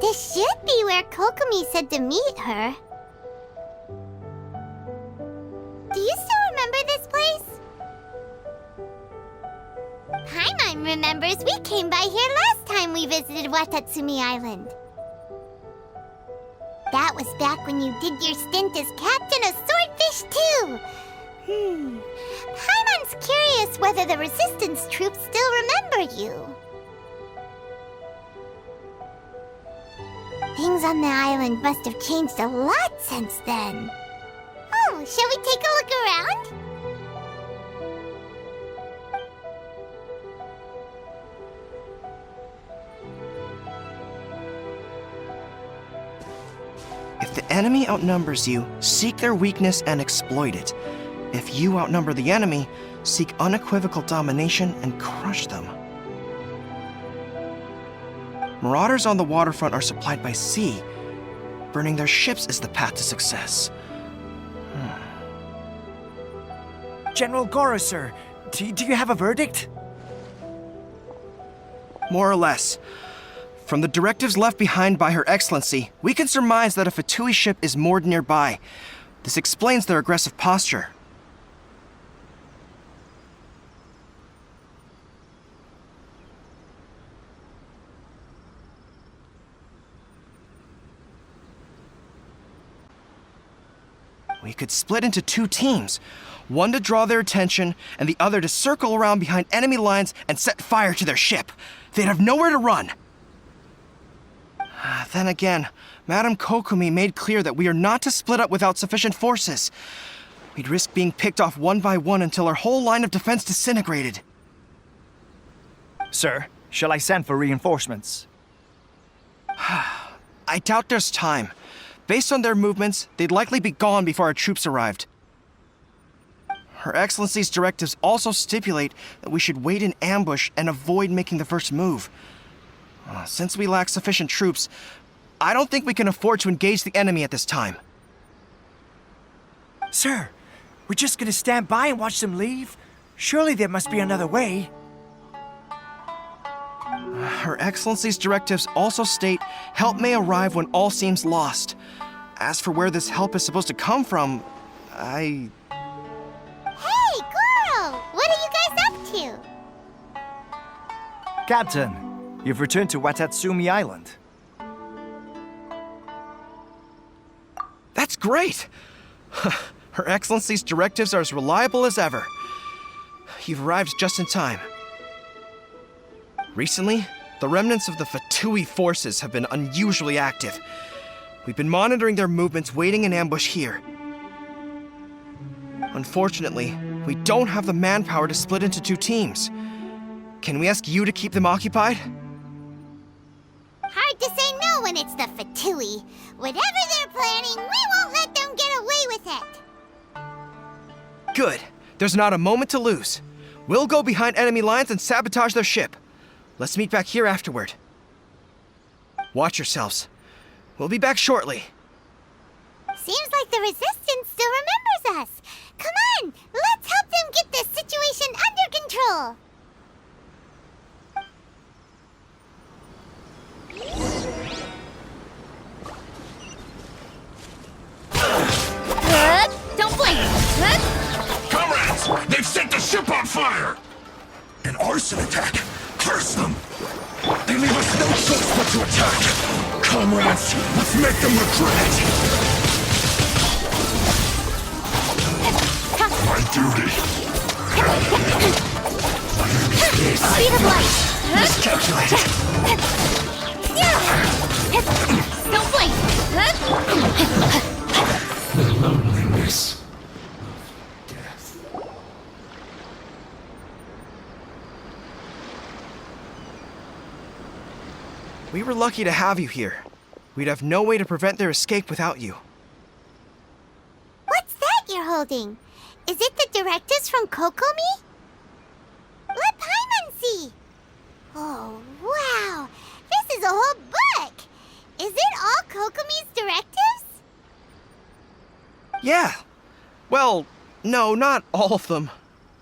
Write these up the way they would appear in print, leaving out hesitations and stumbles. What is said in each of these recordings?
This should be where Kokomi said to meet her. Do you still remember this place? Paimon remembers we came by here last time we visited Watatsumi Island. That was back when you did your stint as captain of Swordfish too. Paimon's curious whether the resistance troops still remember you. Things on the island must have changed a lot since then. Oh, shall we take a look around? If the enemy outnumbers you, seek their weakness and exploit it. If you outnumber the enemy, seek unequivocal domination and crush them. Marauders on the waterfront are supplied by sea. Burning their ships is the path to success. General Goro, sir, do you have a verdict? More or less. From the directives left behind by Her Excellency, we can surmise that a Fatui ship is moored nearby. This explains their aggressive posture. We could split into two teams. One to draw their attention, and the other to circle around behind enemy lines and set fire to their ship. They'd have nowhere to run. Then again, Madame Kokomi made clear that we are not to split up without sufficient forces. We'd risk being picked off one by one until our whole line of defense disintegrated. Sir, shall I send for reinforcements? I doubt there's time. Based on their movements, they'd likely be gone before our troops arrived. Her Excellency's directives also stipulate that we should wait in ambush and avoid making the first move. Since we lack sufficient troops, I don't think we can afford to engage the enemy at this time. Sir, we're just gonna stand by and watch them leave? Surely there must be another way. Her Excellency's directives also state help may arrive when all seems lost. As for where this help is supposed to come from, Hey, Goro! What are you guys up to? Captain, you've returned to Watatsumi Island. That's great! Her Excellency's directives are as reliable as ever. You've arrived just in time. Recently, the remnants of the Fatui forces have been unusually active. We've been monitoring their movements, waiting in ambush here. Unfortunately, we don't have the manpower to split into two teams. Can we ask you to keep them occupied? Hard to say no when it's the Fatui. Whatever they're planning, we won't let them get away with it. Good. There's not a moment to lose. We'll go behind enemy lines and sabotage their ship. Let's meet back here afterward. Watch yourselves. We'll be back shortly. Seems like the Resistance still remembers us. Come on, let's help them get this situation under control. Don't blink! Comrades, they've set the ship on fire! An arson attack! Curse them! They leave us no choice but to attack! Comrades, let's make them regret it! My duty! Speed of light! Miscalculated! Don't blink! Loneliness. Death. We were lucky to have you here. We'd have no way to prevent their escape without you. What's that you're holding? Is it the directives from Kokomi? Let Paimon see. Oh, wow. This is a whole book. Is it all Kokomi's directives? Yeah. Well, no, not all of them.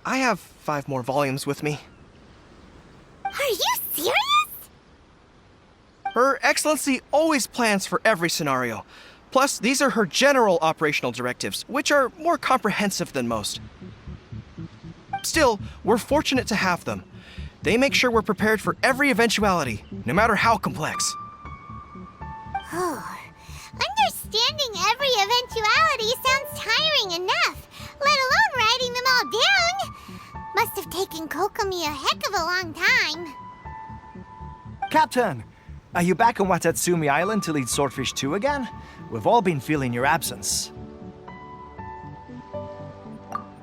I have 5 more volumes with me. Are you serious? Her Excellency always plans for every scenario. Plus, these are her general operational directives, which are more comprehensive than most. Still, we're fortunate to have them. They make sure we're prepared for every eventuality, no matter how complex. Understanding every eventuality sounds tiring enough, let alone writing them all down. Must have taken Kokomi a heck of a long time. Captain, are you back on Watatsumi Island to lead Swordfish 2 again? We've all been feeling your absence.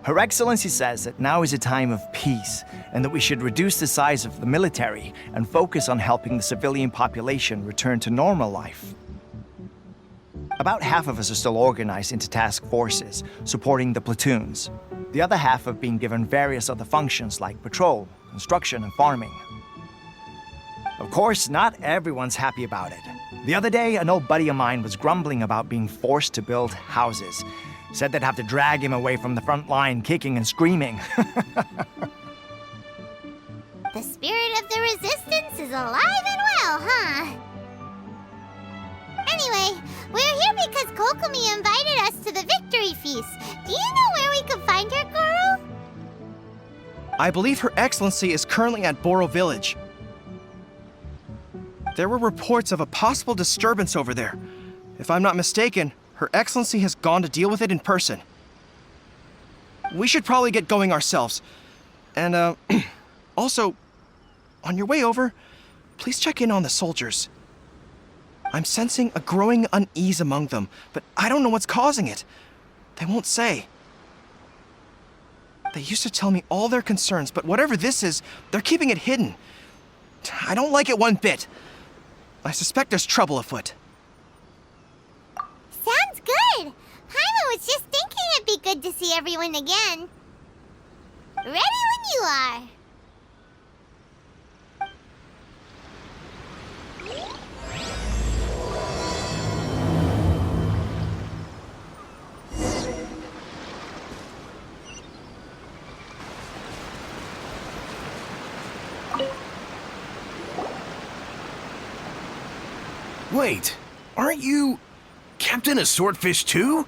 Her Excellency says that now is a time of peace, and that we should reduce the size of the military and focus on helping the civilian population return to normal life. About half of us are still organized into task forces, supporting the platoons. The other half have been given various other functions like patrol, instruction, and farming. Of course, not everyone's happy about it. The other day, an old buddy of mine was grumbling about being forced to build houses. Said they'd have to drag him away from the front line, kicking and screaming. The spirit of the resistance is alive and well, huh? Anyway, we're here because Kokomi invited us to the victory feast. Do you know where we could find her, Goro? I believe Her Excellency is currently at Boro Village. There were reports of a possible disturbance over there. If I'm not mistaken, Her Excellency has gone to deal with it in person. We should probably get going ourselves. And, also, on your way over, please check in on the soldiers. I'm sensing a growing unease among them, but I don't know what's causing it. They won't say. They used to tell me all their concerns, but whatever this is, they're keeping it hidden. I don't like it one bit. I suspect there's trouble afoot. Sounds good. Paimon was just thinking it'd be good to see everyone again. Ready when you are. Wait, aren't you Captain of Swordfish 2?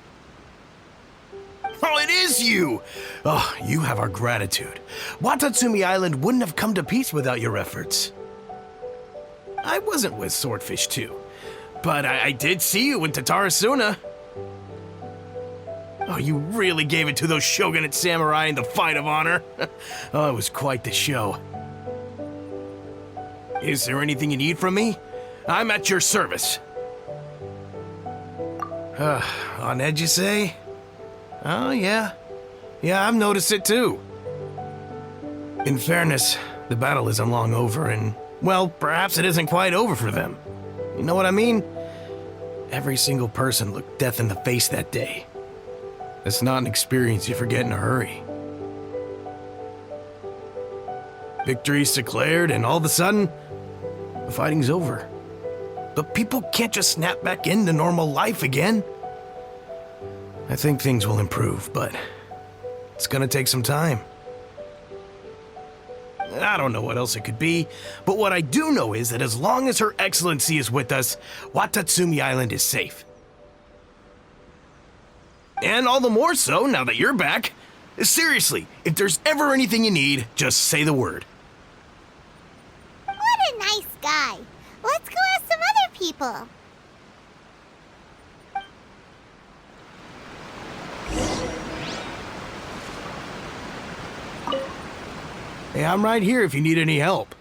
Oh, it is you! Oh, you have our gratitude. Watatsumi Island wouldn't have come to peace without your efforts. I wasn't with Swordfish 2, but I did see you in Tatarasuna. Oh, you really gave it to those shogunate samurai in the fight of honor. Oh, it was quite the show. Is there anything you need from me? I'm at your service. On edge, you say? Oh, yeah. Yeah, I've noticed it too. In fairness, the battle isn't long over, and, well, perhaps it isn't quite over for them. You know what I mean? Every single person looked death in the face that day. It's not an experience you forget in a hurry. Victory's declared, and all of a sudden, the fighting's over. But people can't just snap back into normal life again. I think things will improve, but it's gonna take some time. I don't know what else it could be, but what I do know is that as long as Her Excellency is with us, Watatsumi Island is safe. And all the more so now that you're back. Seriously, if there's ever anything you need, just say the word. What a nice guy. Let's go ask some other people. Hey, I'm right here if you need any help.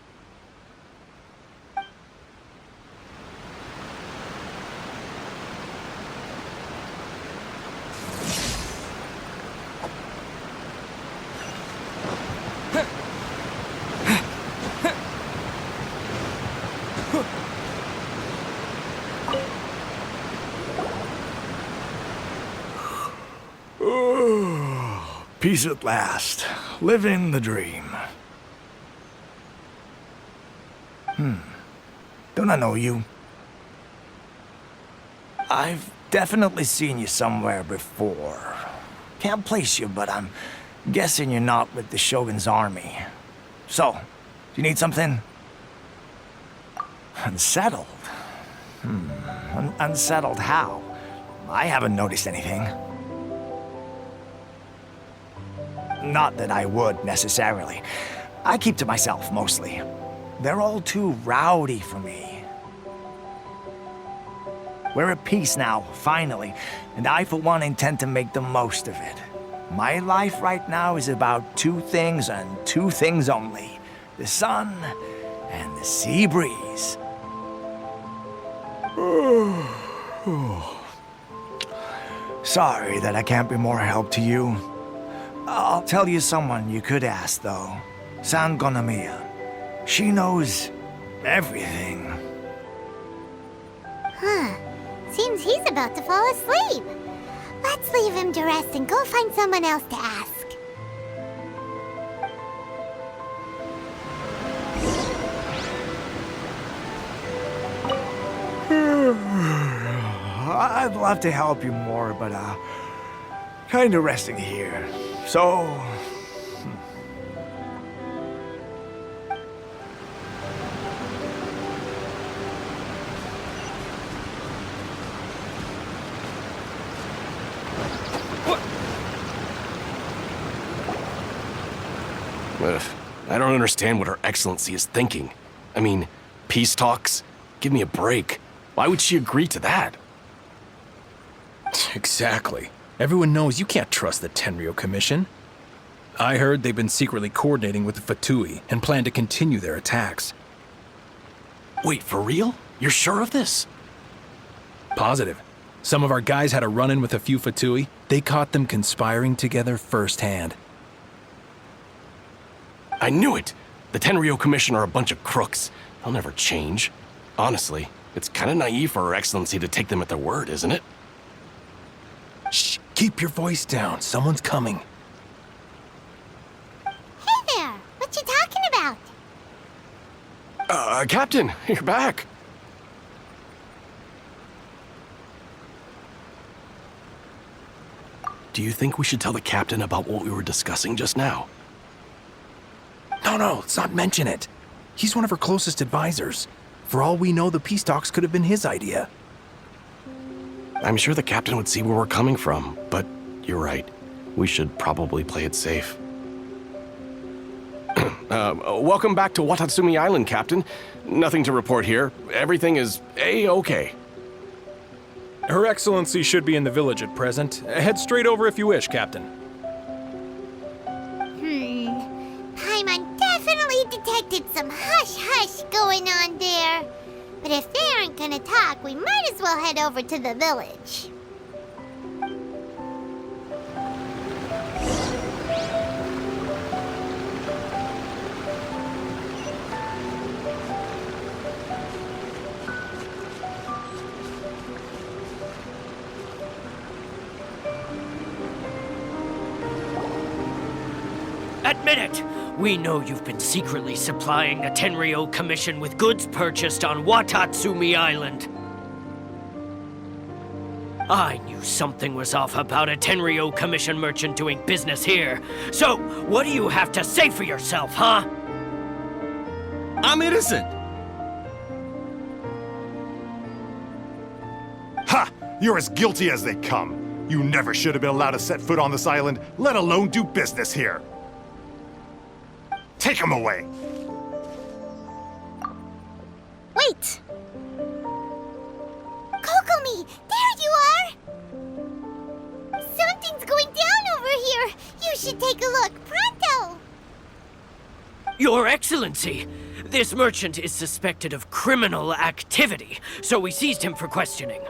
Peace at last. Living the dream. Don't I know you? I've definitely seen you somewhere before. Can't place you, but I'm guessing you're not with the Shogun's army. So, do you need something? Unsettled? Unsettled how? I haven't noticed anything. Not that I would, necessarily. I keep to myself, mostly. They're all too rowdy for me. We're at peace now, finally, and I, for one, intend to make the most of it. My life right now is about two things and two things only. The sun and the sea breeze. Sorry that I can't be more help to you. I'll tell you someone you could ask, though. San Gonamiya. She knows everything. Huh. Seems he's about to fall asleep. Let's leave him to rest and go find someone else to ask. I'd love to help you more, but kinda resting here. So... Ugh, I don't understand what Her Excellency is thinking. I mean, peace talks? Give me a break. Why would she agree to that? Exactly. Everyone knows you can't trust the Tenryo Commission. I heard they've been secretly coordinating with the Fatui and plan to continue their attacks. Wait, for real? You're sure of this? Positive. Some of our guys had a run-in with a few Fatui. They caught them conspiring together firsthand. I knew it! The Tenryo Commission are a bunch of crooks. They'll never change. Honestly, it's kinda naive for Her Excellency to take them at their word, isn't it? Shh! Keep your voice down. Someone's coming. Hey there! What you talking about? Captain, you're back. Do you think we should tell the captain about what we were discussing just now? No, let's not mention it. He's one of her closest advisors. For all we know, the peace talks could have been his idea. I'm sure the captain would see where we're coming from, but you're right. We should probably play it safe. Welcome back to Watatsumi Island, Captain. Nothing to report here. Everything is A-okay. Her Excellency should be in the village at present. Head straight over if you wish, Captain. Paimon definitely detected some hush-hush going on there. But if they aren't gonna talk, we might as well head over to the village. Admit it! We know you've been secretly supplying the Tenryo Commission with goods purchased on Watatsumi Island. I knew something was off about a Tenryo Commission merchant doing business here. So, what do you have to say for yourself, huh? I'm innocent! Ha! You're as guilty as they come. You never should have been allowed to set foot on this island, let alone do business here. Take him away! Wait! Kokomi! There you are! Something's going down over here! You should take a look, pronto! Your Excellency! This merchant is suspected of criminal activity, so we seized him for questioning.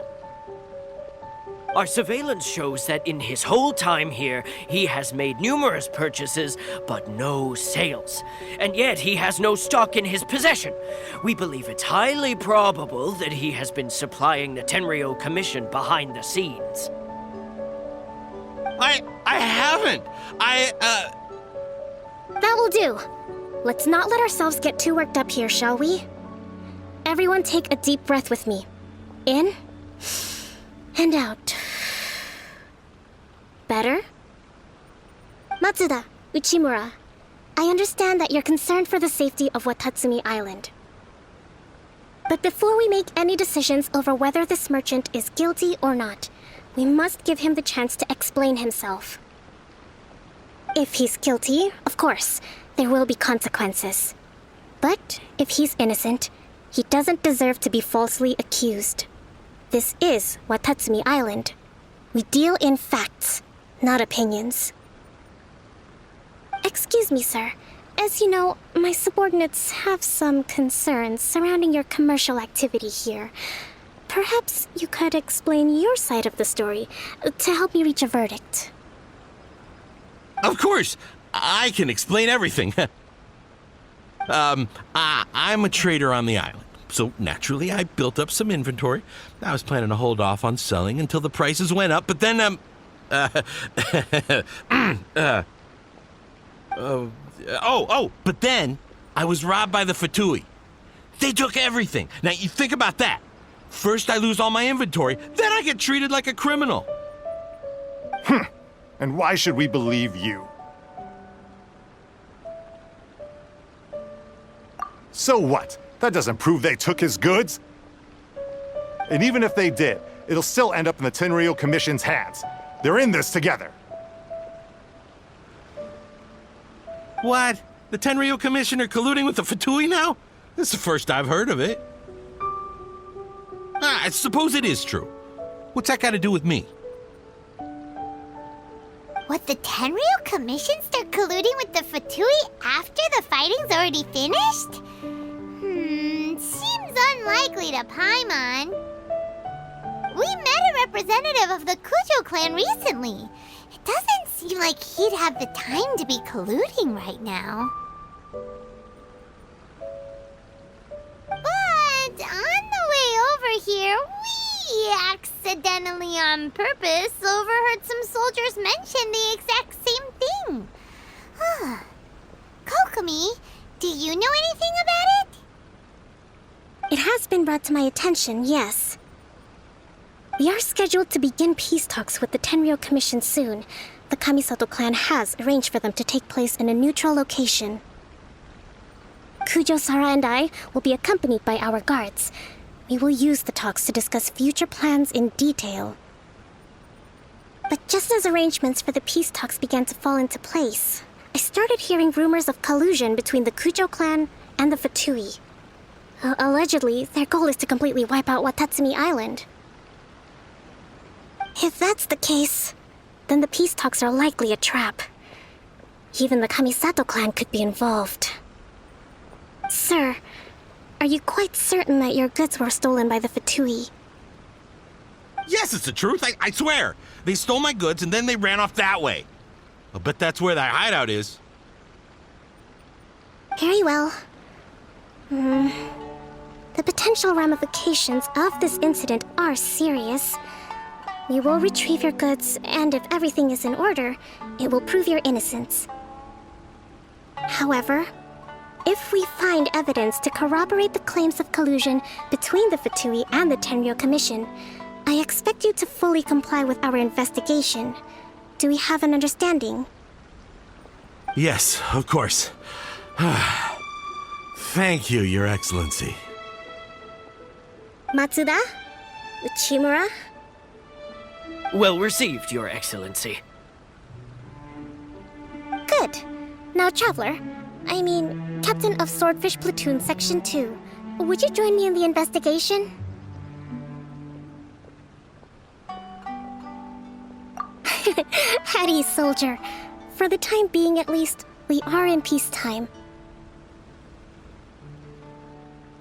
Our surveillance shows that in his whole time here, he has made numerous purchases, but no sales. And yet he has no stock in his possession. We believe it's highly probable that he has been supplying the Tenryo Commission behind the scenes. I haven't! That will do. Let's not let ourselves get too worked up here, shall we? Everyone take a deep breath with me. In and out. Better? Matsuda, Uchimura, I understand that you're concerned for the safety of Watatsumi Island. But before we make any decisions over whether this merchant is guilty or not, we must give him the chance to explain himself. If he's guilty, of course, there will be consequences. But if he's innocent, he doesn't deserve to be falsely accused. This is Watatsumi Island. We deal in facts, not opinions. Excuse me, sir. As you know, my subordinates have some concerns surrounding your commercial activity here. Perhaps you could explain your side of the story to help me reach a verdict. Of course! I can explain everything. I'm a trader on the island, so naturally I built up some inventory. I was planning to hold off on selling until the prices went up, but then, but then I was robbed by the Fatui. They took everything. Now, you think about that. First I lose all my inventory, then I get treated like a criminal. And why should we believe you? So what? That doesn't prove they took his goods. And even if they did, it'll still end up in the Tenryou Commission's hands. They're in this together. What? The Tenryou Commissioner colluding with the Fatui now? This is the first I've heard of it. I suppose it is true. What's that got to do with me? What, the Tenryou Commission start colluding with the Fatui after the fighting's already finished? Seems unlikely to Paimon. We met a representative of the Kujo clan recently. It doesn't seem like he'd have the time to be colluding right now. But on the way over here, we accidentally on purpose overheard some soldiers mention the exact same thing. Kokomi, do you know anything about it? It has been brought to my attention, yes. We are scheduled to begin peace talks with the Tenryou Commission soon. The Kamisato clan has arranged for them to take place in a neutral location. Kujo-Sara and I will be accompanied by our guards. We will use the talks to discuss future plans in detail. But just as arrangements for the peace talks began to fall into place, I started hearing rumors of collusion between the Kujo clan and the Fatui. Allegedly, their goal is to completely wipe out Watatsumi Island. If that's the case, then the peace talks are likely a trap. Even the Kamisato clan could be involved. Sir, are you quite certain that your goods were stolen by the Fatui? Yes, it's the truth. I swear. They stole my goods and then they ran off that way. I'll bet that's where that hideout is. Very well. The potential ramifications of this incident are serious. We will retrieve your goods, and if everything is in order, it will prove your innocence. However, if we find evidence to corroborate the claims of collusion between the Fatui and the Tenryou Commission, I expect you to fully comply with our investigation. Do we have an understanding? Yes, of course. Thank you, Your Excellency. Matsuda? Uchimura? Well received, Your Excellency. Good. Now, Traveler, Captain of Swordfish Platoon Section 2, would you join me in the investigation? At ease, soldier. For the time being, at least, we are in peacetime.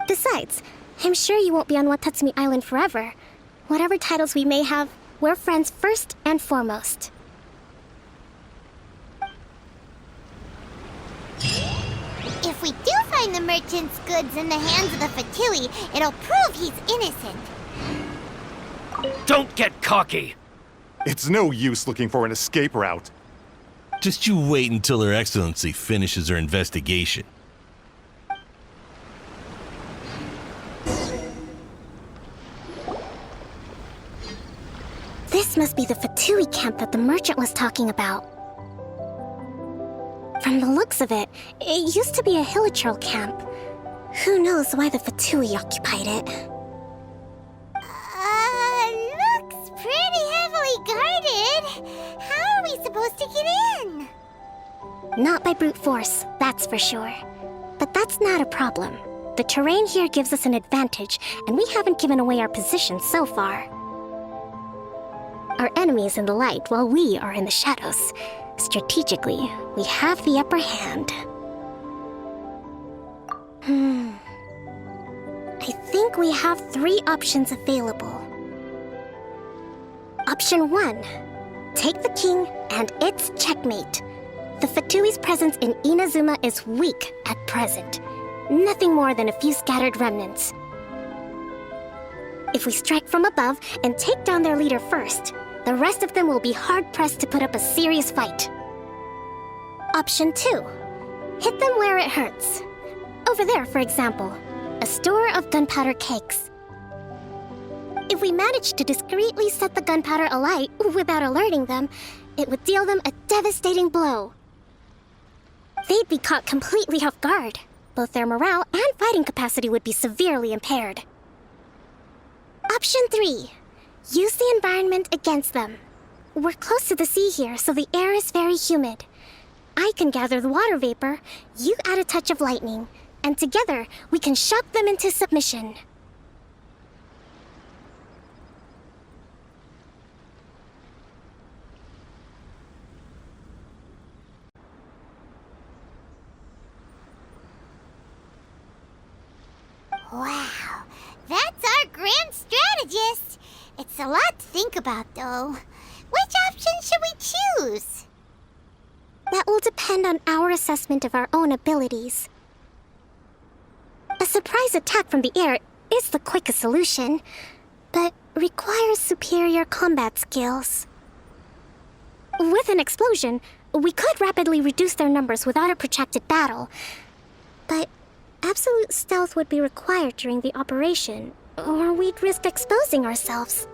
Besides, I'm sure you won't be on Watatsumi Island forever. Whatever titles we may have, we're friends first and foremost. If we do find the merchant's goods in the hands of the Fatui, it'll prove he's innocent. Don't get cocky! It's no use looking for an escape route. Just you wait until Her Excellency finishes her investigation. This must be the Fatui camp that the merchant was talking about. From the looks of it, it used to be a Hilichurl camp. Who knows why the Fatui occupied it? Looks pretty heavily guarded. How are we supposed to get in? Not by brute force, that's for sure. But that's not a problem. The terrain here gives us an advantage, and we haven't given away our position so far. Our enemy is in the light, while we are in the shadows. Strategically, we have the upper hand. I think we have 3 options available. Option 1. Take the king, and it's checkmate. The Fatui's presence in Inazuma is weak at present. Nothing more than a few scattered remnants. If we strike from above and take down their leader first, the rest of them will be hard-pressed to put up a serious fight. Option 2. Hit them where it hurts. Over there, for example, a store of gunpowder cakes. If we manage to discreetly set the gunpowder alight without alerting them, it would deal them a devastating blow. They'd be caught completely off guard. Both their morale and fighting capacity would be severely impaired. Option 3. Use the environment against them. We're close to the sea here, so the air is very humid. I can gather the water vapor, you add a touch of lightning, and together we can shock them into submission. Wow, that's our grand strategist. It's a lot to think about, though. Which option should we choose? That will depend on our assessment of our own abilities. A surprise attack from the air is the quickest solution, but requires superior combat skills. With an explosion, we could rapidly reduce their numbers without a protracted battle, but absolute stealth would be required during the operation, or we'd risk exposing ourselves.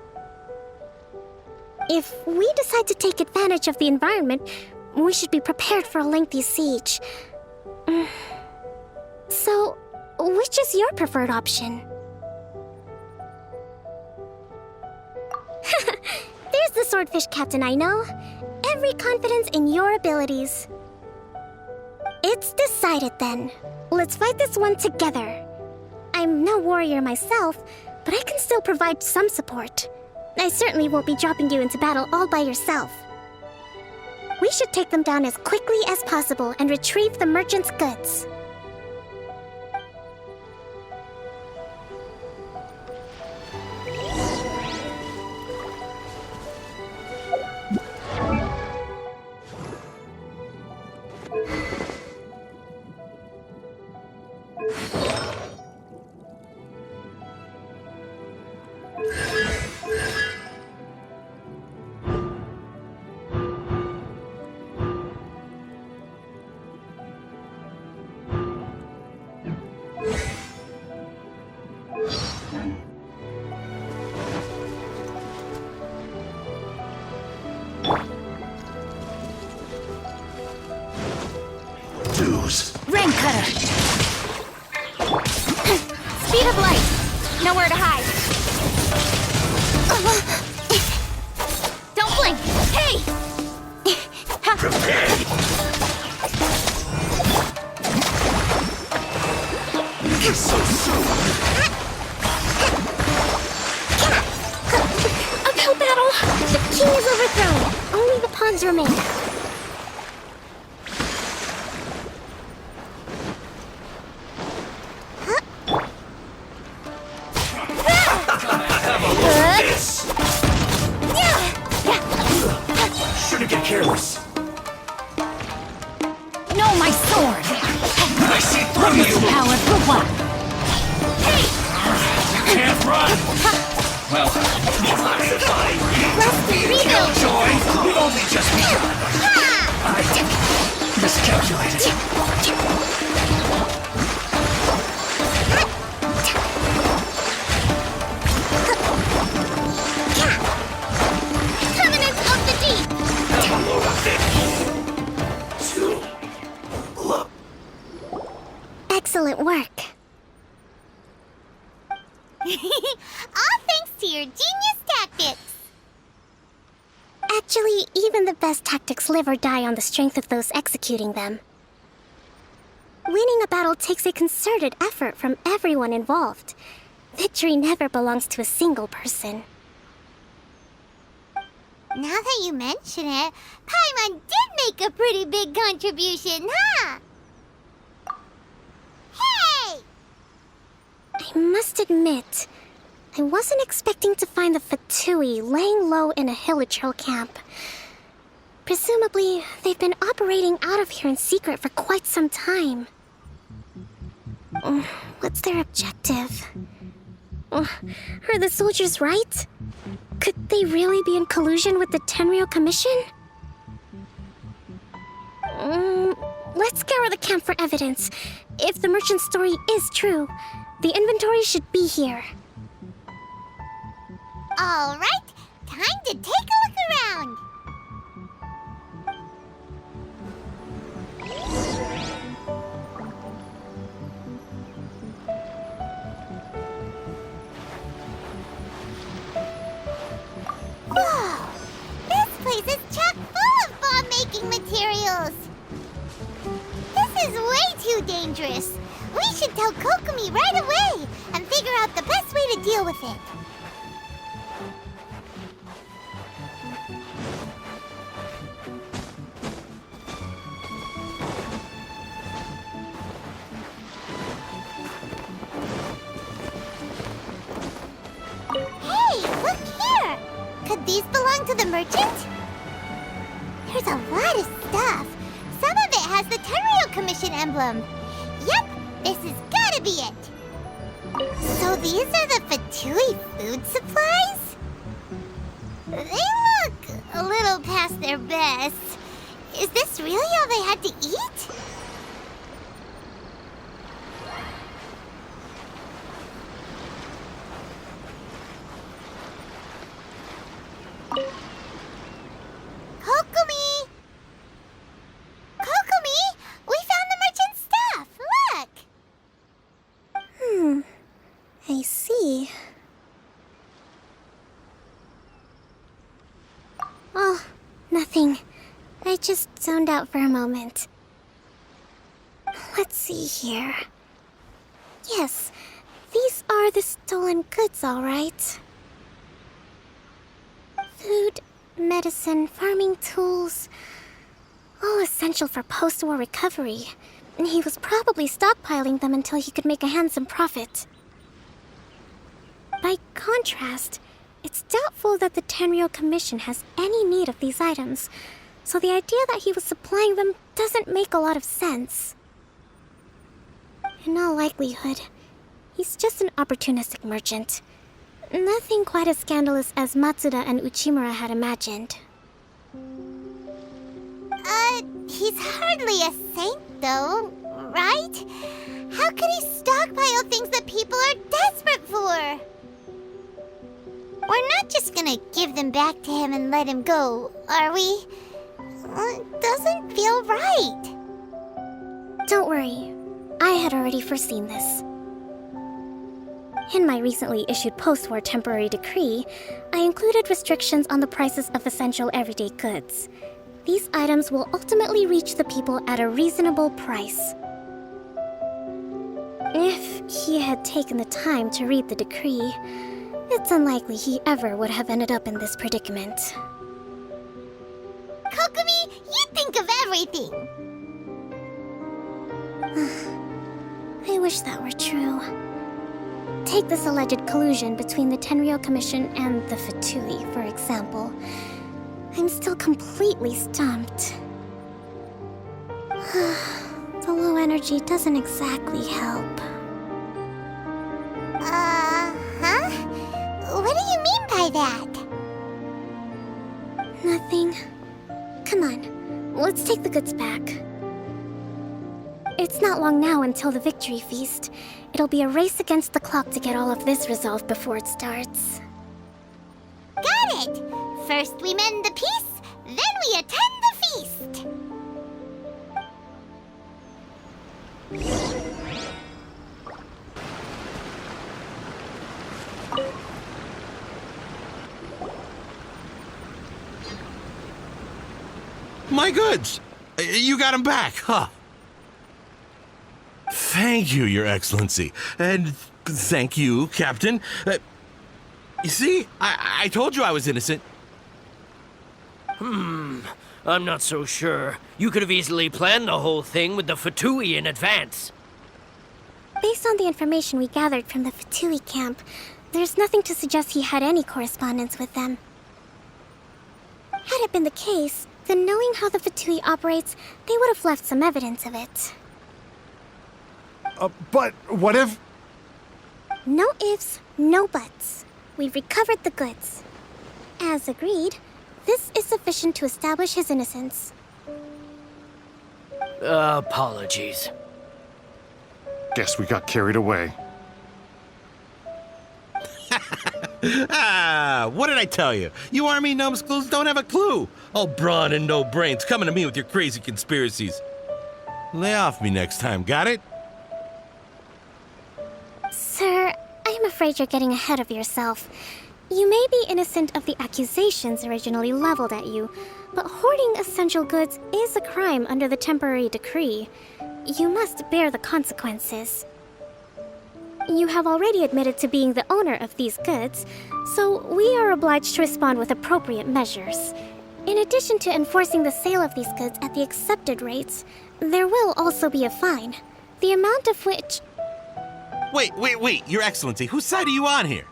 If we decide to take advantage of the environment, we should be prepared for a lengthy siege. So, which is your preferred option? There's the swordfish captain I know. Every confidence in your abilities. It's decided then. Let's fight this one together. I'm no warrior myself, but I can still provide some support. I certainly won't be dropping you into battle all by yourself. We should take them down as quickly as possible and retrieve the merchant's goods. Rain cutter. Speed of light. Nowhere to hide. Don't blink. Hey! So soon. Uphill battle! The king is overthrown. Only the pawns remain. Shouldn't get careless. No, my sword. I see through you. Power for what? Can't run. Well, Rest and rebuild. joy. We've only just begun. I miscalculated. Covenant of the deep. Excellent work. to your genius tactics. Actually, even the best tactics live or die on the strength of those executing them. Winning a battle takes a concerted effort from everyone involved. Victory never belongs to a single person. Now that you mention it, Paimon did make a pretty big contribution, huh? Hey! I must admit, I wasn't expecting to find the Fatui laying low in a Hilichurl camp. Presumably, they've been operating out of here in secret for quite some time. What's their objective? Are the soldiers right? Could they really be in collusion with the Tenryou Commission? Let's scour the camp for evidence. If the merchant's story is true, the inventory should be here. All right, time to take a look around. Whoa! This place is chock full of bomb-making materials. This is way too dangerous. We should tell Kokomi right away and figure out the best way to deal with it. Hey, look here! Could these belong to the merchant? There's a lot of stuff. Some of it has the Tenryou Commission emblem. Yep, this has gotta be it. So these are the Fatui food supplies? They look a little past their best. Is this really all they had to eat? Kokomi! Kokomi! We found the merchant's stuff! Look! I see. Oh, nothing. I just zoned out for a moment. Let's see here. Yes, these are the stolen goods, all right. Food, medicine, farming tools. All essential for post-war recovery. And he was probably stockpiling them until he could make a handsome profit. By contrast, it's doubtful that the Tenryou Commission has any need of these items, so the idea that he was supplying them doesn't make a lot of sense. In all likelihood, he's just an opportunistic merchant. Nothing quite as scandalous as Matsuda and Uchimura had imagined. He's hardly a saint, though, right? How could he stockpile things that people are desperate for? We're not just gonna give them back to him and let him go, are we? It doesn't feel right. Don't worry, I had already foreseen this. In my recently issued post-war temporary decree, I included restrictions on the prices of essential everyday goods. These items will ultimately reach the people at a reasonable price. If he had taken the time to read the decree, it's unlikely he ever would have ended up in this predicament. Kokomi, you think of everything! I wish that were true. Take this alleged collusion between the Tenryou Commission and the Fatui, for example. I'm still completely stumped. The low energy doesn't exactly help. Huh? What do you mean by that? Nothing. Come on, let's take the goods back. It's not long now until the victory feast. It'll be a race against the clock to get all of this resolved before it starts. Got it! First we mend the peace, then we attend the feast! My goods! You got them back, huh? Thank you, Your Excellency. And thank you, Captain. You see, I told you I was innocent. I'm not so sure. You could have easily planned the whole thing with the Fatui in advance. Based on the information we gathered from the Fatui camp, there's nothing to suggest he had any correspondence with them. Had it been the case, then knowing how the Fatui operates, they would have left some evidence of it. But what if... No ifs, no buts. We've recovered the goods. As agreed, this is sufficient to establish his innocence. Apologies. Guess we got carried away. What did I tell you? You army numbskulls don't have a clue. All brawn and no brains coming to me with your crazy conspiracies. Lay off me next time, got it? Sir, I'm afraid you're getting ahead of yourself. You may be innocent of the accusations originally leveled at you, but hoarding essential goods is a crime under the temporary decree. You must bear the consequences. You have already admitted to being the owner of these goods, so we are obliged to respond with appropriate measures. In addition to enforcing the sale of these goods at the accepted rates, there will also be a fine, the amount of which... Wait, Your Excellency, whose side are you on here?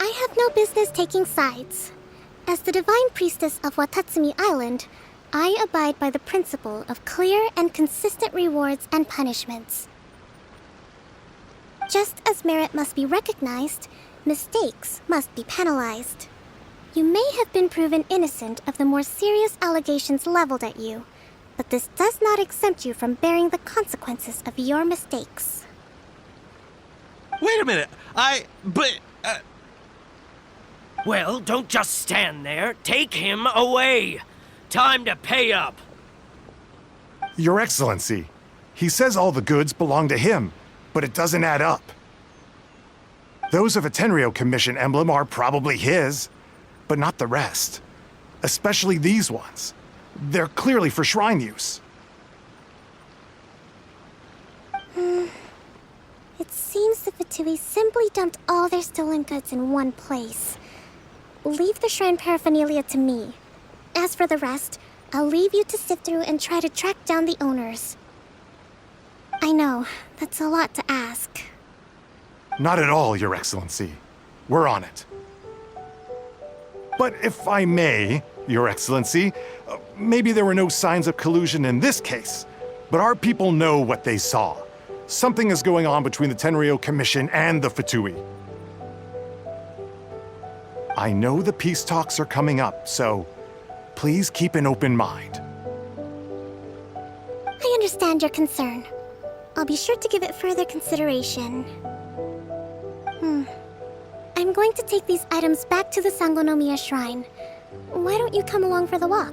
I have no business taking sides. As the Divine Priestess of Watatsumi Island, I abide by the principle of clear and consistent rewards and punishments. Just as merit must be recognized, mistakes must be penalized. You may have been proven innocent of the more serious allegations leveled at you, but this does not exempt you from bearing the consequences of your mistakes. Wait a minute, Well, don't just stand there. Take him away. Time to pay up. Your Excellency, he says all the goods belong to him, but it doesn't add up. Those of a Tenryo Commission emblem are probably his, but not the rest. Especially these ones. They're clearly for shrine use. It seems the Fatui simply dumped all their stolen goods in one place. Leave the shrine paraphernalia to me. As for the rest, I'll leave you to sift through and try to track down the owners. I know, that's a lot to ask. Not at all, Your Excellency. We're on it. But if I may, Your Excellency, maybe there were no signs of collusion in this case, but our people know what they saw. Something is going on between the Tenryo Commission and the Fatui. I know the peace talks are coming up, so please keep an open mind. I understand your concern. I'll be sure to give it further consideration. I'm going to take these items back to the Sangonomiya Shrine. Why don't you come along for the walk?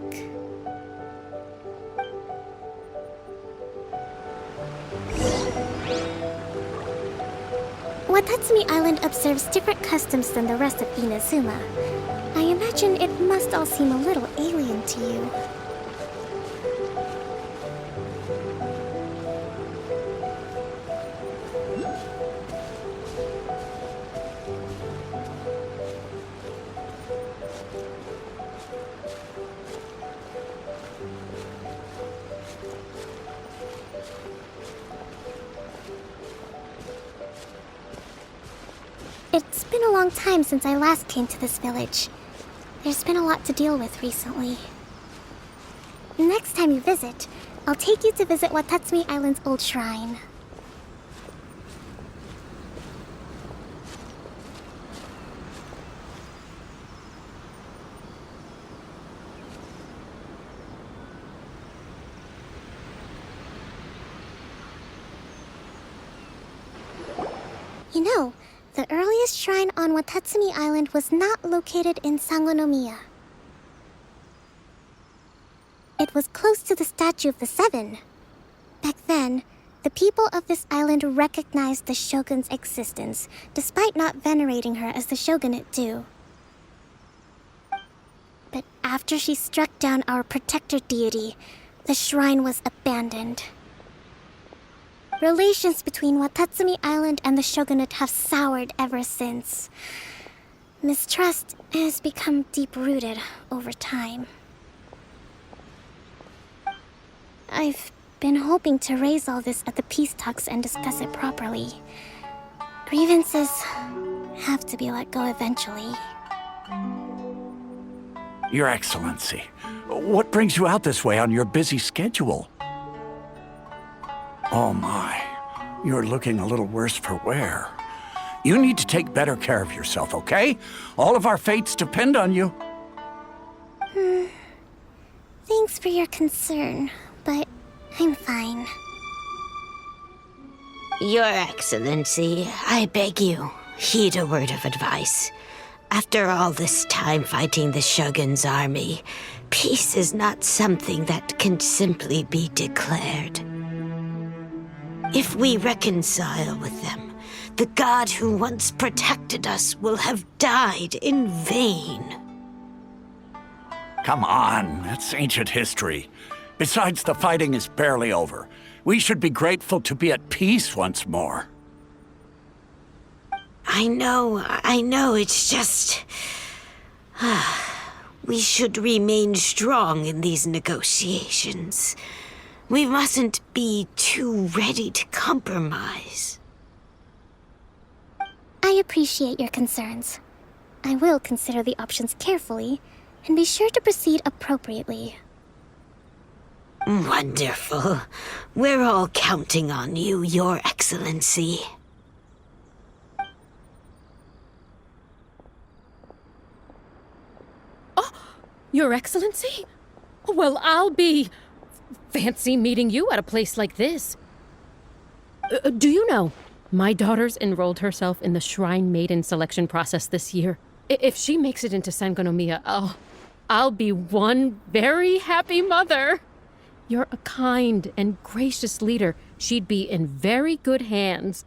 Watatsumi Island observes different customs than the rest of Inazuma. I imagine it must all seem a little alien to you. It's been a long time since I last came to this village. There's been a lot to deal with recently. Next time you visit, I'll take you to visit Watatsumi Island's old shrine. You know, the earliest shrine on Watatsumi Island was not located in Sangonomiya. It was close to the Statue of the Seven. Back then, the people of this island recognized the shogun's existence, despite not venerating her as the shogunate do. But after she struck down our protector deity, the shrine was abandoned. Relations between Watatsumi Island and the shogunate have soured ever since. Mistrust has become deep-rooted over time. I've been hoping to raise all this at the peace talks and discuss it properly. Grievances have to be let go eventually. Your Excellency, what brings you out this way on your busy schedule? Oh my, you're looking a little worse for wear. You need to take better care of yourself, okay? All of our fates depend on you. Thanks for your concern, but I'm fine. Your Excellency, I beg you, heed a word of advice. After all this time fighting the Shogun's army, peace is not something that can simply be declared. If we reconcile with them, the god who once protected us will have died in vain. Come on, that's ancient history. Besides, the fighting is barely over. We should be grateful to be at peace once more. I know, it's just... we should remain strong in these negotiations. We mustn't be too ready to compromise. I appreciate your concerns. I will consider the options carefully and be sure to proceed appropriately. Wonderful. We're all counting on you, Your Excellency. Your Excellency? Well, I'll be... fancy meeting you at a place like this. Do you know, my daughter's enrolled herself in the Shrine Maiden selection process this year. If she makes it into Sangonomiya, I'll be one very happy mother. You're a kind and gracious leader. She'd be in very good hands.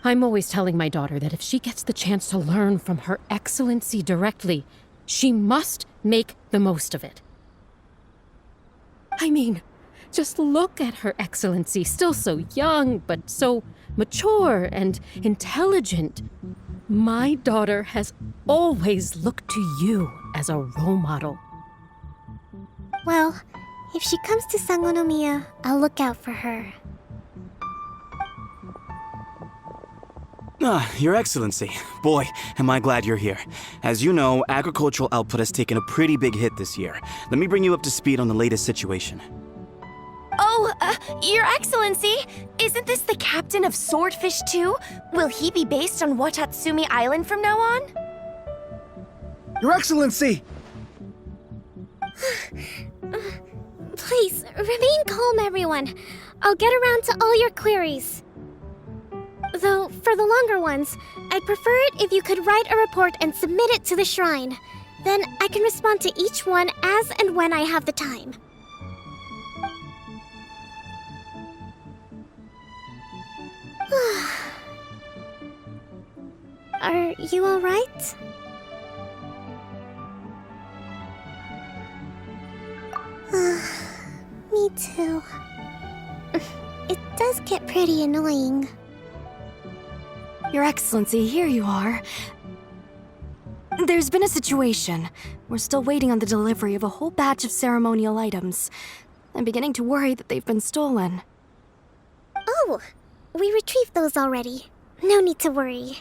I'm always telling my daughter that if she gets the chance to learn from Her Excellency directly, she must make the most of it. I mean, just look at Her Excellency, still so young, but so mature and intelligent. My daughter has always looked to you as a role model. Well, if she comes to Sangonomiya, I'll look out for her. Your Excellency. Boy, am I glad you're here. As you know, agricultural output has taken a pretty big hit this year. Let me bring you up to speed on the latest situation. Oh, Your Excellency, isn't this the captain of Swordfish 2? Will he be based on Watatsumi Island from now on? Your Excellency! Please, remain calm, everyone. I'll get around to all your queries. Though, for the longer ones, I'd prefer it if you could write a report and submit it to the shrine. Then I can respond to each one as and when I have the time. Are you all right? Me too. It does get pretty annoying. Your Excellency, here you are. There's been a situation. We're still waiting on the delivery of a whole batch of ceremonial items. I'm beginning to worry that they've been stolen. Oh, we retrieved those already. No need to worry.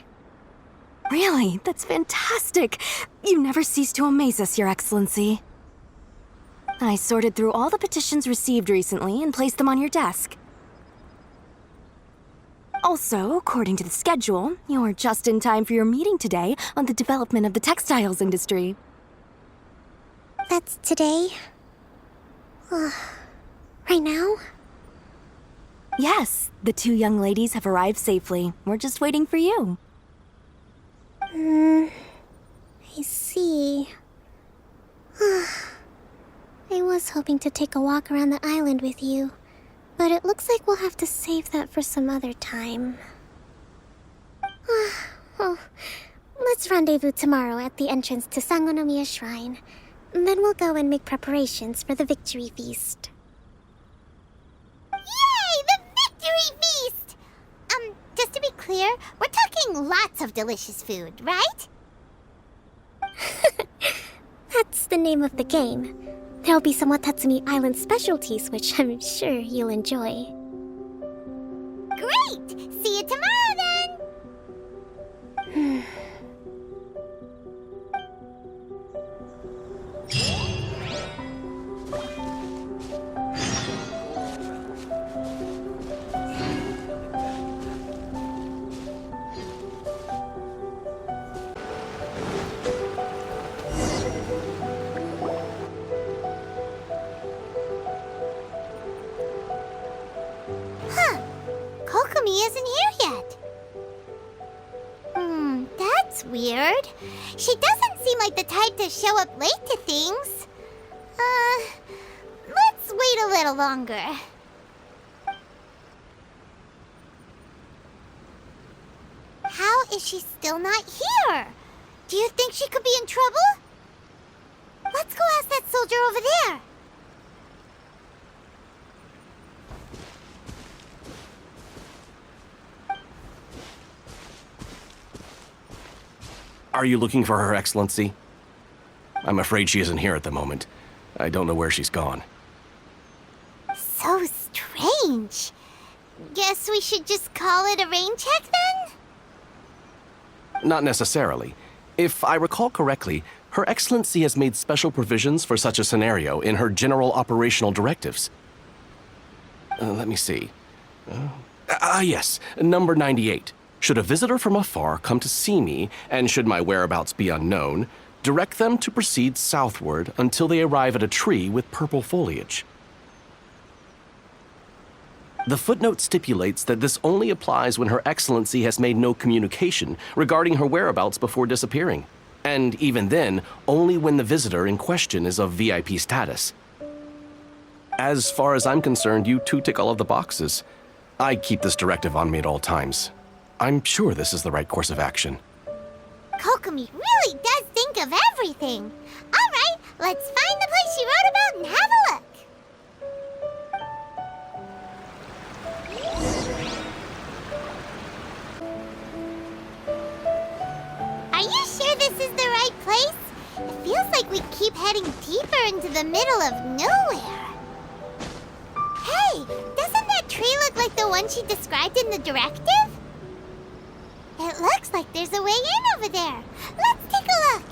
Really? That's fantastic. You never cease to amaze us, Your Excellency. I sorted through all the petitions received recently and placed them on your desk. Also, according to the schedule, you're just in time for your meeting today on the development of the textiles industry. That's today? Right now? Yes, the two young ladies have arrived safely. We're just waiting for you. I see. I was hoping to take a walk around the island with you, but it looks like we'll have to save that for some other time. Oh, Let's rendezvous tomorrow at the entrance to Sangonomiya Shrine. Then we'll go and make preparations for the victory feast. Yay! The victory feast! Just to be clear, we're talking lots of delicious food, right? That's the name of the game. There'll be some Watatsumi Island specialties, which I'm sure you'll enjoy. Great! See you tomorrow then! Kokomi isn't here yet. That's weird. She doesn't seem like the type to show up late to things. Let's wait a little longer. How is she still not here? Do you think she could be in trouble? Let's go ask that soldier over there. Are you looking for Her Excellency? I'm afraid she isn't here at the moment. I don't know where she's gone. So strange. Guess we should just call it a rain check then? Not necessarily. If I recall correctly, Her Excellency has made special provisions for such a scenario in her general operational directives. Let me see. Yes, number 98. Should a visitor from afar come to see me, and should my whereabouts be unknown, direct them to proceed southward until they arrive at a tree with purple foliage. The footnote stipulates that this only applies when Her Excellency has made no communication regarding her whereabouts before disappearing, and even then, only when the visitor in question is of VIP status. As far as I'm concerned, you two tick all of the boxes. I keep this directive on me at all times. I'm sure this is the right course of action. Kokomi really does think of everything. All right, let's find the place she wrote about and have a look. Are you sure this is the right place? It feels like we keep heading deeper into the middle of nowhere. Hey, doesn't that tree look like the one she described in the directive? It looks like there's a way in over there. Let's take a look.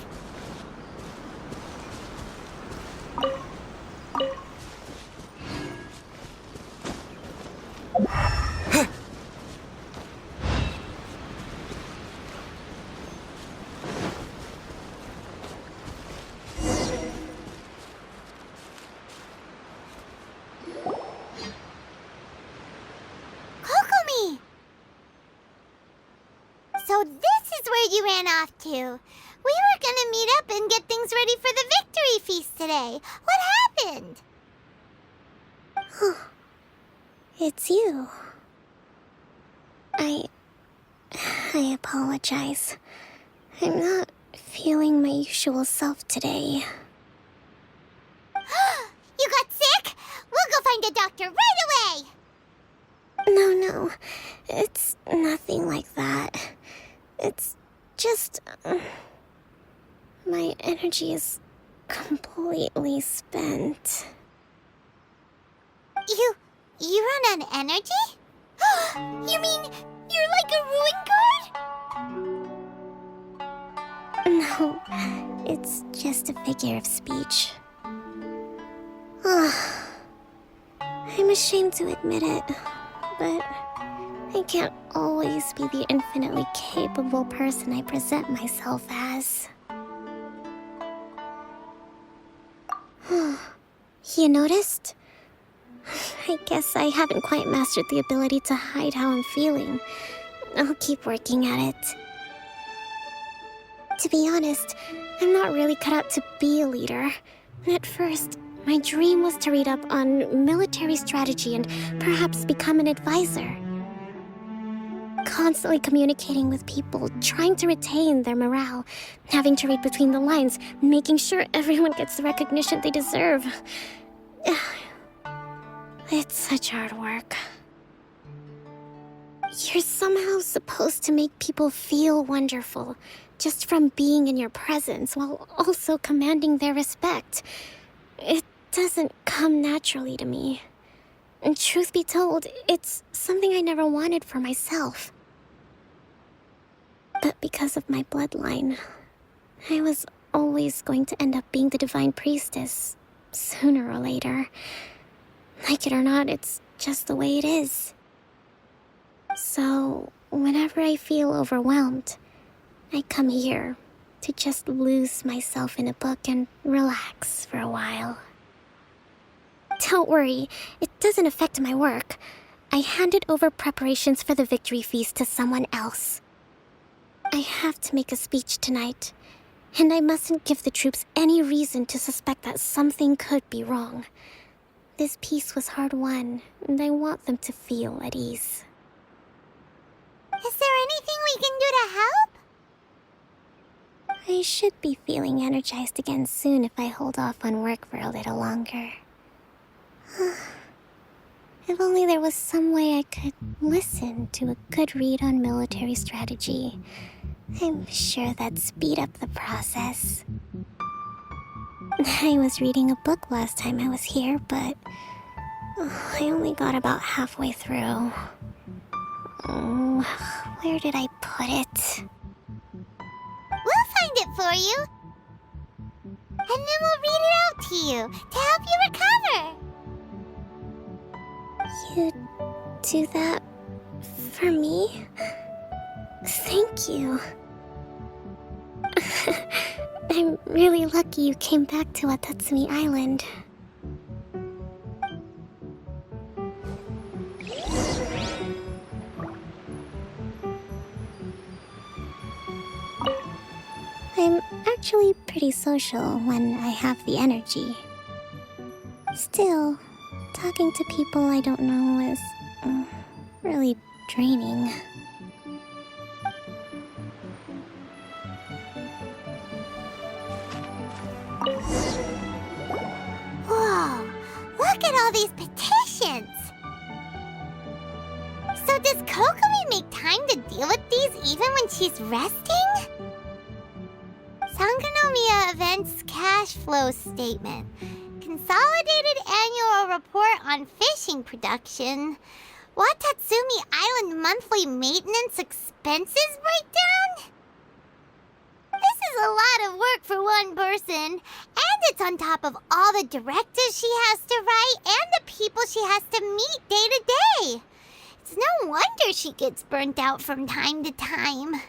Kokomi! So this is where you ran off to. We were gonna meet up and get things ready for the victory feast today. What happened? It's you. I apologize. I'm not feeling my usual self today. You got sick? We'll go find a doctor right away! No. It's nothing like that. It's just... my energy is completely spent. You run on energy? You mean you're like a ruin guard? No, it's just a figure of speech. I'm ashamed to admit it, but I can't always be the infinitely capable person I present myself as. You noticed? I guess I haven't quite mastered the ability to hide how I'm feeling. I'll keep working at it. To be honest, I'm not really cut out to be a leader. At first, my dream was to read up on military strategy and perhaps become an advisor. constantly communicating with people, trying to retain their morale, having to read between the lines, making sure everyone gets the recognition they deserve. It's such hard work. You're somehow supposed to make people feel wonderful, just from being in your presence, while also commanding their respect. It doesn't come naturally to me. And truth be told, it's something I never wanted for myself. But because of my bloodline, I was always going to end up being the Divine Priestess, sooner or later. Like it or not, it's just the way it is. So, whenever I feel overwhelmed, I come here to just lose myself in a book and relax for a while. Don't worry, it doesn't affect my work. I handed over preparations for the victory feast to someone else. I have to make a speech tonight, and I mustn't give the troops any reason to suspect that something could be wrong. This peace was hard won, and I want them to feel at ease. Is there anything we can do to help? I should be feeling energized again soon if I hold off on work for a little longer. If only there was some way I could listen to a good read on military strategy. I'm sure that'd speed up the process. I was reading a book last time I was here, but I only got about halfway through. Where did I put it? We'll find it for you. And then we'll read it out to you to help you recover. You do that for me? Thank you. I'm really lucky you came back to Watatsumi Island. I'm actually pretty social when I have the energy. Still, talking to people I don't know is really draining. Whoa, look at all these petitions. So does Kokomi make time to deal with these even when she's resting? Sangonomiya Events Cash Flow Statement. Consolidated Annual Report on Fishing Production. Watatsumi Island Monthly Maintenance Expenses Breakdown? This is a lot of work for one person, and it's on top of all the directives she has to write and the people she has to meet day to day. It's no wonder she gets burnt out from time to time.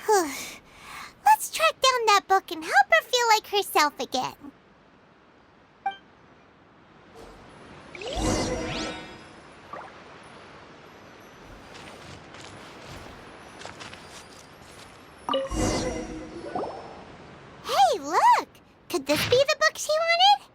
Let's track down that book and help her feel like herself again. Hey, look! Could this be the book she wanted?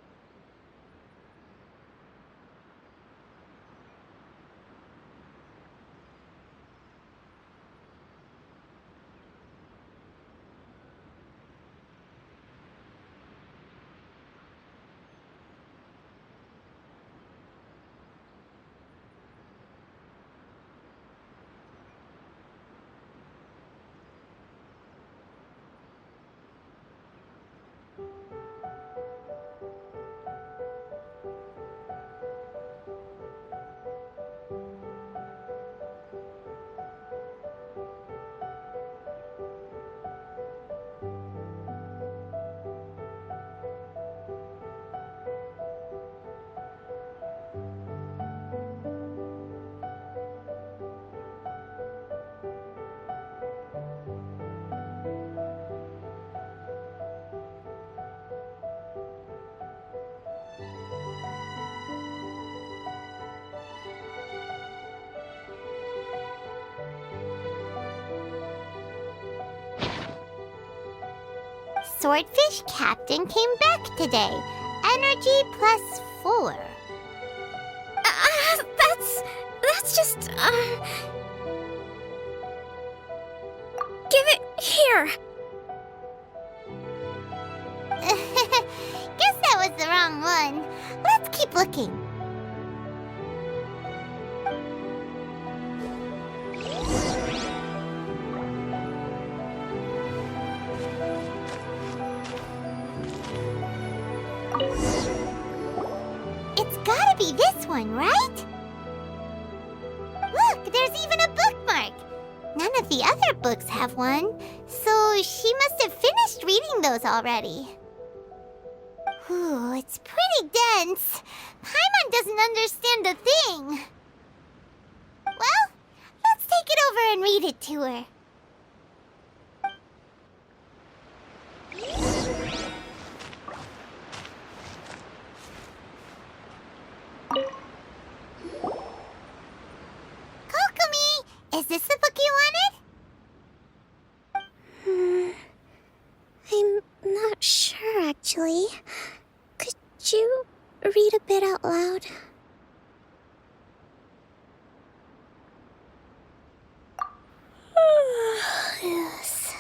Swordfish Captain came back today. Energy +4. That's just Give it here! Guess that was the wrong one. Let's keep looking. It's gotta be this one, right? Look, there's even a bookmark. None of the other books have one, so she must have finished reading those already. Ooh, it's pretty dense. Paimon doesn't understand a thing. Well, let's take it over and read it to her. Kokomi, is this the book you wanted? I'm not sure, actually. Could you read a bit out loud? Yes,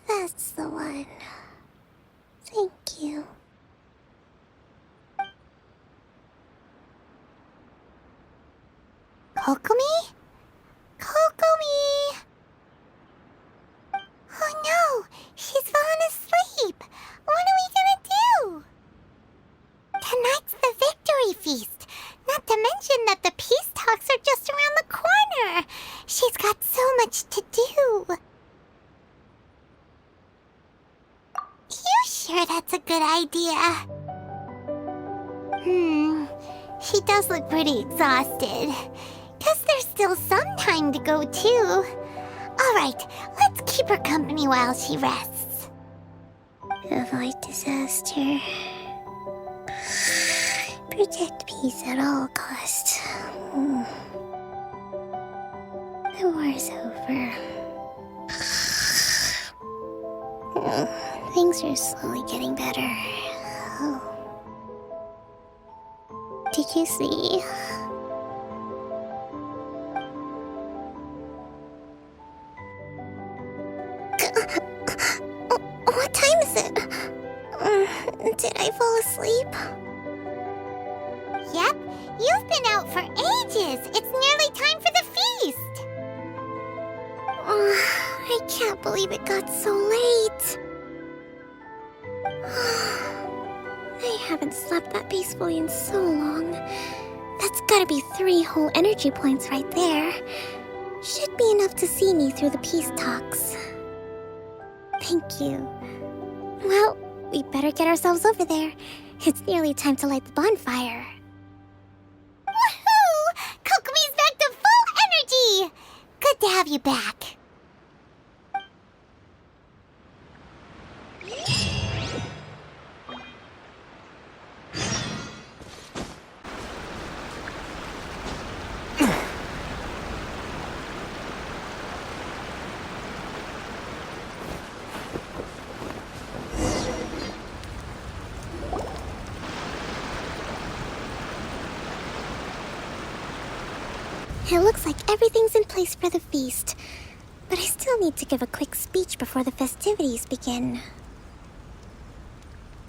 that's the one. Thank you. Kokomi? Kokomi! Oh no! She's fallen asleep! What are we gonna do? Tonight's the victory feast! Not to mention that the peace talks are just around the corner! She's got so much to do! You sure that's a good idea? She does look pretty exhausted. Guess there's still some time to go, too. Alright, let's keep her company while she rests. Avoid disaster. Protect peace at all costs. The war's over. Things are slowly getting better. Did you see? What time is it? Did I fall asleep? Yep, you've been out for ages. It's nearly time for the feast. I can't believe it got so late. I haven't slept that peacefully in so long. That's gotta be 3 whole energy points right there. Should be enough to see me through the peace talks. Thank you. Well, we better get ourselves over there. It's nearly time to light the bonfire. Woohoo! Kokomi's back to full energy! Good to have you back. It looks like everything's in place for the feast. But I still need to give a quick speech before the festivities begin.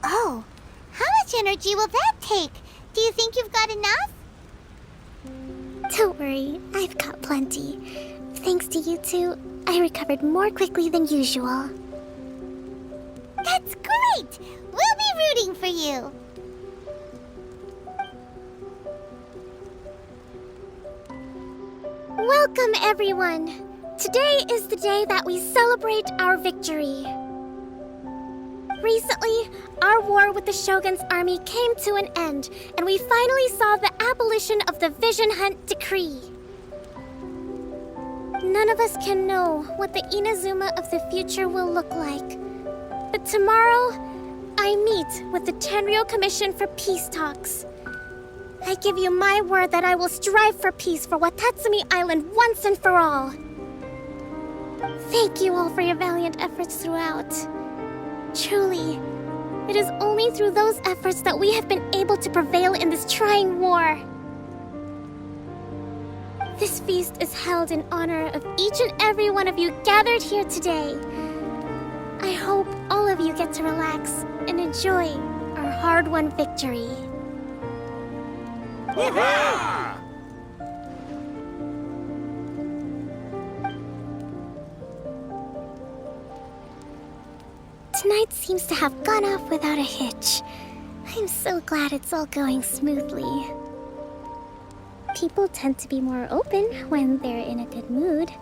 Oh, how much energy will that take? Do you think you've got enough? Don't worry, I've got plenty. Thanks to you two, I recovered more quickly than usual. That's great! We'll be rooting for you. Welcome, everyone! Today is the day that we celebrate our victory. Recently, our war with the Shogun's army came to an end, and we finally saw the abolition of the Vision Hunt Decree. None of us can know what the Inazuma of the future will look like. But tomorrow, I meet with the Tenryou Commission for Peace Talks. I give you my word that I will strive for peace for Watatsumi Island once and for all. Thank you all for your valiant efforts throughout. Truly, it is only through those efforts that we have been able to prevail in this trying war. This feast is held in honor of each and every one of you gathered here today. I hope all of you get to relax and enjoy our hard-won victory. Tonight seems to have gone off without a hitch. I'm so glad it's all going smoothly. People tend to be more open when they're in a good mood.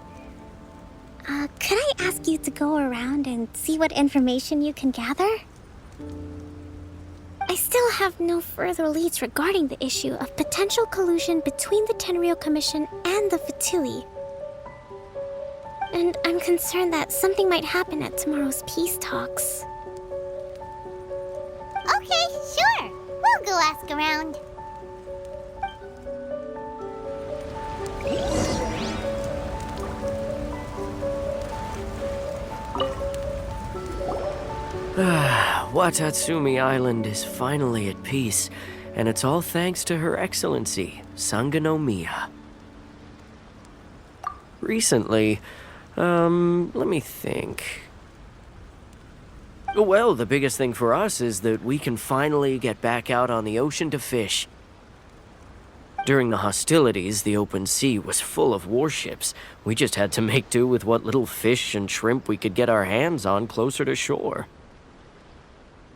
Could I ask you to go around and see what information you can gather? I still have no further leads regarding the issue of potential collusion between the Tenryou Commission and the Fatui. And I'm concerned that something might happen at tomorrow's peace talks. Okay, sure. We'll go ask around. Watatsumi Island is finally at peace, and it's all thanks to Her Excellency, Sangonomiya. Recently, let me think. Well, the biggest thing for us is that we can finally get back out on the ocean to fish. During the hostilities, the open sea was full of warships. We just had to make do with what little fish and shrimp we could get our hands on closer to shore.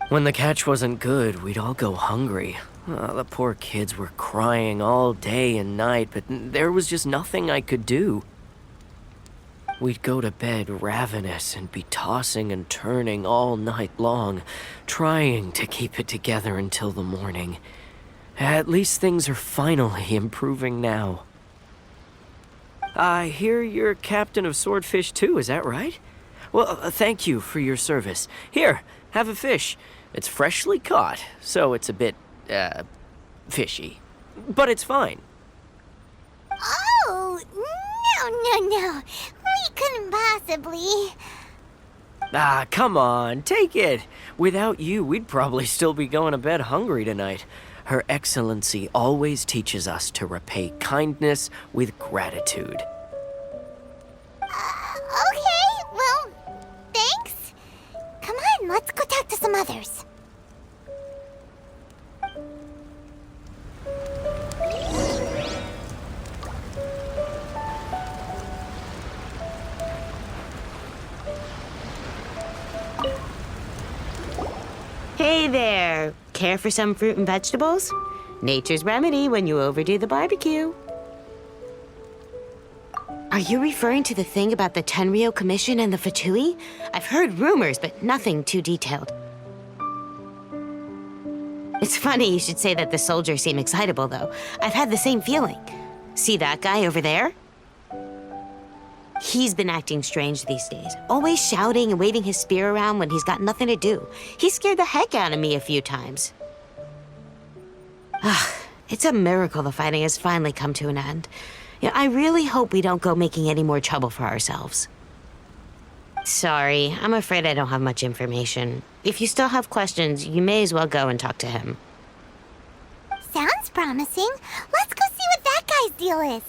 When the catch wasn't good, we'd all go hungry. The poor kids were crying all day and night, but there was just nothing I could do. We'd go to bed ravenous and be tossing and turning all night long, trying to keep it together until the morning. At least things are finally improving now. I hear you're captain of Swordfish too, is that right? Well, thank you for your service. Here, have a fish. It's freshly caught, so it's a bit, fishy. But it's fine. Oh, no. We couldn't possibly. Come on, take it. Without you, we'd probably still be going to bed hungry tonight. Her Excellency always teaches us to repay kindness with gratitude. Okay, well, thanks. Come on, let's go talk to some others. Hey there! Care for some fruit and vegetables? Nature's remedy when you overdo the barbecue. Are you referring to the thing about the Tenryou Commission and the Fatui? I've heard rumors, but nothing too detailed. It's funny you should say that the soldiers seem excitable, though. I've had the same feeling. See that guy over there? He's been acting strange these days, always shouting and waving his spear around when he's got nothing to do. He scared the heck out of me a few times. It's a miracle the fighting has finally come to an end. I really hope we don't go making any more trouble for ourselves. Sorry, I'm afraid I don't have much information. If you still have questions, you may as well go and talk to him. Sounds promising. Let's go see what that guy's deal is.